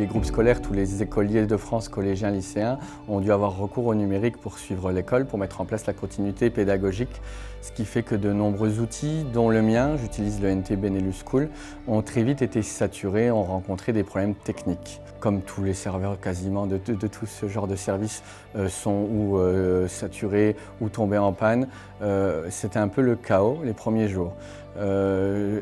les groupes scolaires, tous les écoliers de France, collégiens, lycéens, ont dû avoir recours au numérique pour suivre l'école, pour mettre en place la continuité pédagogique. Ce qui fait que de nombreux outils, dont le mien, j'utilise le NT Benelux School, ont très vite été saturés, ont rencontré des problèmes techniques. Comme tous les serveurs quasiment de tout ce genre de services sont ou saturés ou tombés en panne, c'était un peu le chaos les premiers jours.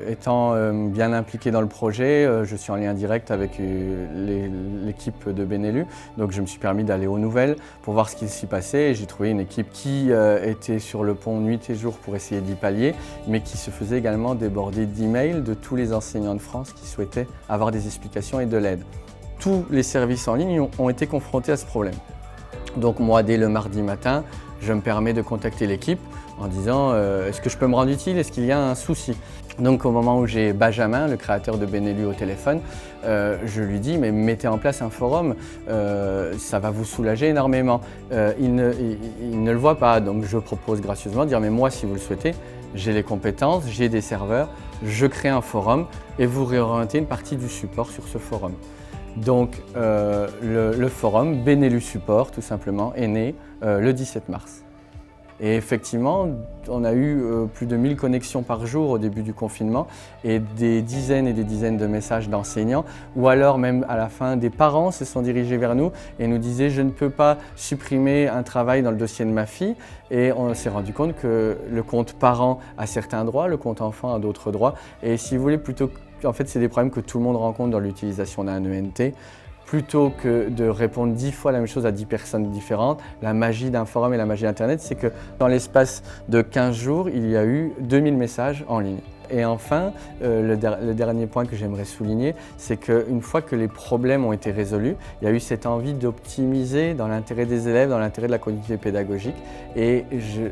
Étant bien impliqué dans le projet, je suis en lien direct avec l'équipe de Benelux, donc je me suis permis d'aller aux nouvelles pour voir ce qui s'y passait et j'ai trouvé une équipe qui était sur le pont nuit et jour pour essayer d'y pallier, mais qui se faisait également déborder d'emails de tous les enseignants de France qui souhaitaient avoir des explications et de l'aide. Tous les services en ligne ont été confrontés à ce problème. Donc moi, dès le mardi matin, je me permets de contacter l'équipe en disant est-ce que je peux me rendre utile, est-ce qu'il y a un souci? Donc au moment où j'ai Benjamin, le créateur de Benelux, au téléphone, je lui dis mais mettez en place un forum, ça va vous soulager énormément. Il ne le voit pas, donc je propose gracieusement de dire mais moi si vous le souhaitez, j'ai les compétences, j'ai des serveurs, je crée un forum et vous réorientez une partie du support sur ce forum. Donc le forum Benelux Support tout simplement est né le 17 mars. Et effectivement, on a eu plus de 1000 connexions par jour au début du confinement et des dizaines et des dizaines de messages d'enseignants ou alors même à la fin des parents se sont dirigés vers nous et nous disaient je ne peux pas supprimer un travail dans le dossier de ma fille et on s'est rendu compte que le compte parent a certains droits, le compte enfant a d'autres droits et si vous voulez en fait c'est des problèmes que tout le monde rencontre dans l'utilisation d'un ENT. Plutôt que de répondre 10 fois la même chose à 10 personnes différentes, la magie d'un forum et la magie d'Internet, c'est que dans l'espace de 15 jours, il y a eu 2000 messages en ligne. Et enfin, le dernier point que j'aimerais souligner, c'est qu'une fois que les problèmes ont été résolus, il y a eu cette envie d'optimiser dans l'intérêt des élèves, dans l'intérêt de la continuité pédagogique. Et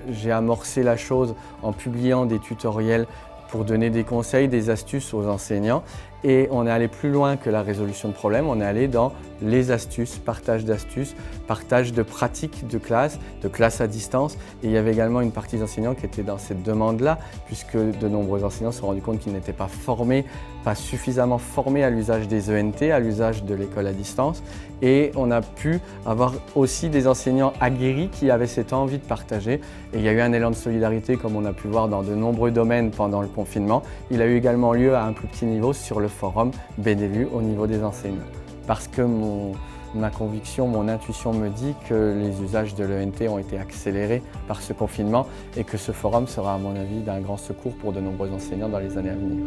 j'ai amorcé la chose en publiant des tutoriels pour donner des conseils, des astuces aux enseignants. Et on est allé plus loin que la résolution de problèmes, on est allé dans les astuces, partage de pratiques de classe à distance. Et il y avait également une partie d'enseignants qui était dans cette demande-là, puisque de nombreux enseignants se sont rendus compte qu'ils n'étaient pas formés, pas suffisamment formés à l'usage des ENT, à l'usage de l'école à distance. Et on a pu avoir aussi des enseignants aguerris qui avaient cette envie de partager. Et il y a eu un élan de solidarité, comme on a pu voir dans de nombreux domaines pendant le confinement. Il a eu également lieu à un plus petit niveau sur le forum Benelux au niveau des enseignants. Parce que ma conviction, mon intuition me dit que les usages de l'ENT ont été accélérés par ce confinement et que ce forum sera à mon avis d'un grand secours pour de nombreux enseignants dans les années à venir.